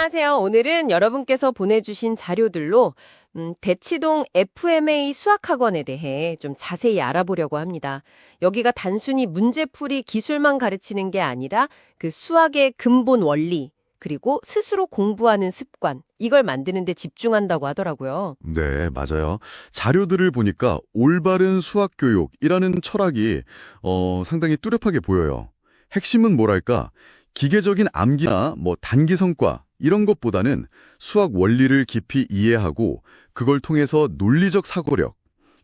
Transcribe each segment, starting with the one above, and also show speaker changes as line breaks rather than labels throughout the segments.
안녕하세요. 오늘은 여러분께서 보내주신 자료들로 대치동 FMA 수학학원에 대해 좀 자세히 알아보려고 합니다. 여기가 단순히 문제풀이 기술만 가르치는 게 아니라 그 수학의 근본 원리, 그리고 스스로 공부하는 습관, 이걸 만드는 데 집중한다고 하더라고요.
네, 맞아요. 자료들을 보니까 올바른 수학 교육이라는 철학이 상당히 뚜렷하게 보여요. 핵심은 뭐랄까? 기계적인 암기나 단기 성과 이런 것보다는 수학 원리를 깊이 이해하고 그걸 통해서 논리적 사고력,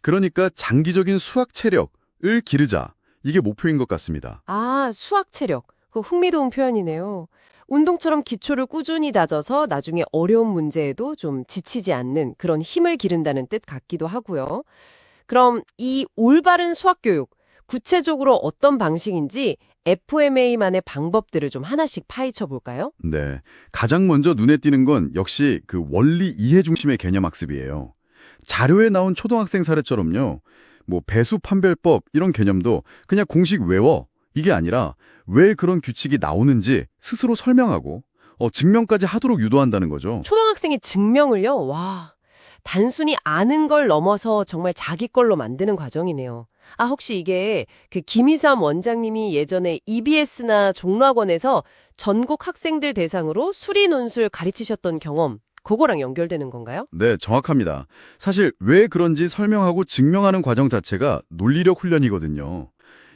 그러니까 장기적인 수학 체력을 기르자. 이게 목표인 것 같습니다.
아, 수학 체력. 그 흥미로운 표현이네요. 운동처럼 기초를 꾸준히 다져서 나중에 어려운 문제에도 좀 지치지 않는 그런 힘을 기른다는 뜻 같기도 하고요. 그럼 이 올바른 수학 교육, 구체적으로 어떤 방식인지 FMA만의 방법들을 좀 하나씩 파헤쳐 볼까요?
네, 가장 먼저 눈에 띄는 건 역시 그 원리 이해 중심의 개념 학습이에요. 자료에 나온 초등학생 사례처럼요. 배수 판별법 이런 개념도 그냥 공식 외워. 이게 아니라 왜 그런 규칙이 나오는지 스스로 설명하고 증명까지 하도록 유도한다는 거죠.
초등학생이 증명을요? 와, 단순히 아는 걸 넘어서 정말 자기 걸로 만드는 과정이네요. 아, 혹시 이게 그 김희삼 원장님이 예전에 EBS나 종락원에서 전국 학생들 대상으로 수리 논술 가르치셨던 경험, 그거랑 연결되는 건가요?
네, 정확합니다. 사실 왜 그런지 설명하고 증명하는 과정 자체가 논리력 훈련이거든요.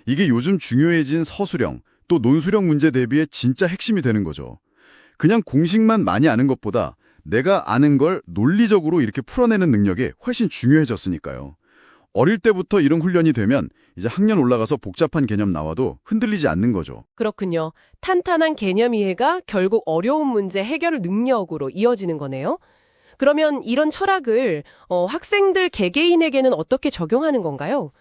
이게 요즘 중요해진 서술형, 또 논술형 문제 대비의 진짜 핵심이 되는 거죠. 그냥 공식만 많이 아는 것보다 내가 아는 걸 논리적으로 이렇게 풀어내는 능력이 훨씬 중요해졌으니까요. 어릴 때부터 이런 훈련이 되면 이제 학년 올라가서 복잡한 개념 나와도 흔들리지 않는 거죠.
그렇군요. 탄탄한 개념 이해가 결국 어려운 문제 해결 능력으로 이어지는 거네요. 그러면 이런 철학을 학생들 개개인에게는 어떻게 적용하는 건가요?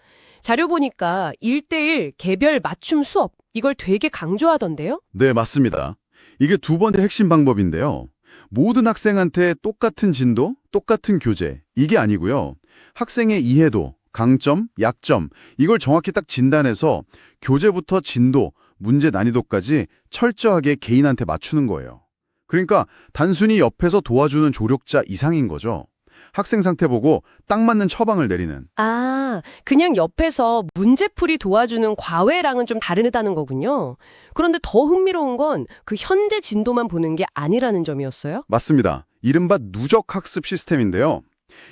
자료 보니까 1대1 개별 맞춤 수업, 이걸 되게 강조하던데요?
네, 맞습니다. 이게 두 번째 핵심 방법인데요. 모든 학생한테 똑같은 진도, 똑같은 교재, 이게 아니고요. 학생의 이해도, 강점, 약점, 이걸 정확히 딱 진단해서 교재부터 진도, 문제 난이도까지 철저하게 개인한테 맞추는 거예요. 그러니까 단순히 옆에서 도와주는 조력자 이상인 거죠. 학생 상태 보고 딱 맞는 처방을 내리는.
아, 그냥 옆에서 문제풀이 도와주는 과외랑은 좀 다르다는 거군요. 그런데 더 흥미로운 건 그 현재 진도만 보는 게 아니라는 점이었어요?
맞습니다. 이른바 누적 학습 시스템인데요.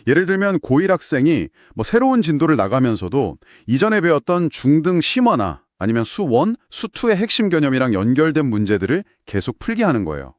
예를 들면 고1 학생이 새로운 진도를 나가면서도 이전에 배웠던 중등 심화나 아니면 수1, 수2의 핵심 개념이랑 연결된 문제들을 계속 풀게 하는 거예요.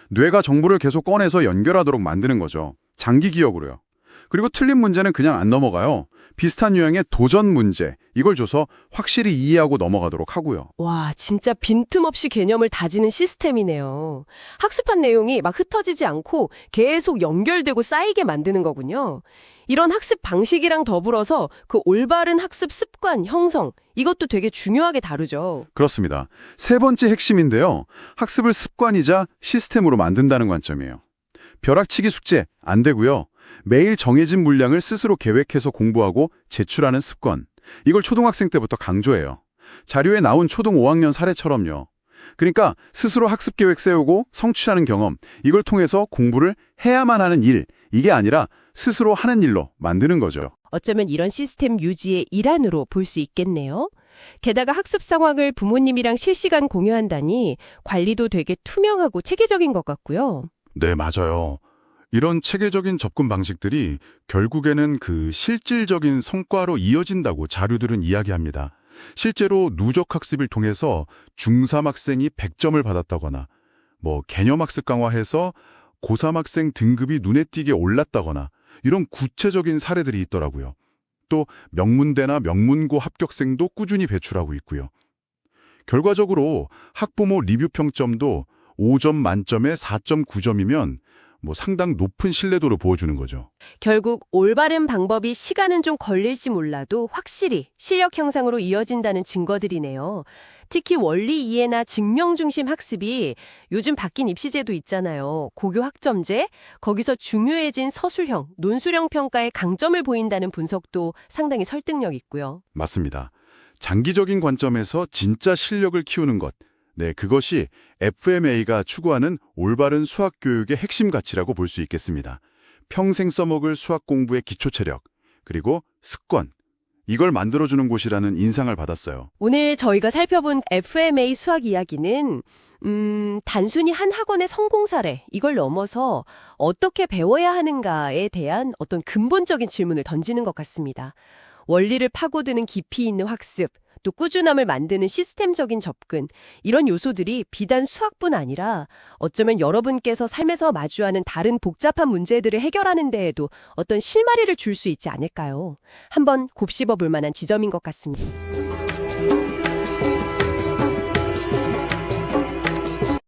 뇌가 정보를 계속 꺼내서 연결하도록 만드는 거죠. 장기 기억으로요. 그리고 틀린 문제는 그냥 안 넘어가요. 비슷한 유형의 도전 문제, 이걸 줘서 확실히 이해하고 넘어가도록 하고요.
와, 진짜 빈틈없이 개념을 다지는 시스템이네요. 학습한 내용이 막 흩어지지 않고 계속 연결되고 쌓이게 만드는 거군요. 이런 학습 방식이랑 더불어서 그 올바른 학습 습관 형성, 이것도 되게 중요하게 다루죠.
그렇습니다. 세 번째 핵심인데요. 학습을 습관이자 시스템으로 만든다는 관점이에요. 벼락치기 숙제 안 되고요. 매일 정해진 물량을 스스로 계획해서 공부하고 제출하는 습관. 이걸 초등학생 때부터 강조해요. 자료에 나온 초등 5학년 사례처럼요. 그러니까 스스로 학습 계획 세우고 성취하는 경험, 이걸 통해서 공부를 해야만 하는 일, 이게 아니라 스스로 하는 일로 만드는 거죠.
어쩌면 이런 시스템 유지의 일환으로 볼 수 있겠네요. 게다가 학습 상황을 부모님이랑 실시간 공유한다니 관리도 되게 투명하고 체계적인 것 같고요.
네, 맞아요. 이런 체계적인 접근 방식들이 결국에는 그 실질적인 성과로 이어진다고 자료들은 이야기합니다. 실제로 누적 학습을 통해서 중3 학생이 100점을 받았다거나, 개념 학습 강화해서 고3 학생 등급이 눈에 띄게 올랐다거나, 이런 구체적인 사례들이 있더라고요. 또 명문대나 명문고 합격생도 꾸준히 배출하고 있고요. 결과적으로 학부모 리뷰 평점도 5점 만점에 4.9점이면 상당 높은 신뢰도를 보여주는 거죠.
결국 올바른 방법이 시간은 좀 걸릴지 몰라도 확실히 실력 향상으로 이어진다는 증거들이네요. 특히 원리 이해나 증명 중심 학습이 요즘 바뀐 입시제도 있잖아요. 고교 학점제, 거기서 중요해진 서술형, 논술형 평가의 강점을 보인다는 분석도 상당히 설득력 있고요.
맞습니다. 장기적인 관점에서 진짜 실력을 키우는 것, 네, 그것이 FMA가 추구하는 올바른 수학 교육의 핵심 가치라고 볼 수 있겠습니다. 평생 써먹을 수학 공부의 기초 체력, 그리고 습관, 이걸 만들어주는 곳이라는 인상을 받았어요.
오늘 저희가 살펴본 FMA 수학 이야기는 단순히 한 학원의 성공 사례, 이걸 넘어서 어떻게 배워야 하는가에 대한 어떤 근본적인 질문을 던지는 것 같습니다. 원리를 파고드는 깊이 있는 학습, 또 꾸준함을 만드는 시스템적인 접근, 이런 요소들이 비단 수학뿐 아니라 어쩌면 여러분께서 삶에서 마주하는 다른 복잡한 문제들을 해결하는 데에도 어떤 실마리를 줄 수 있지 않을까요? 한번 곱씹어 볼 만한 지점인 것 같습니다.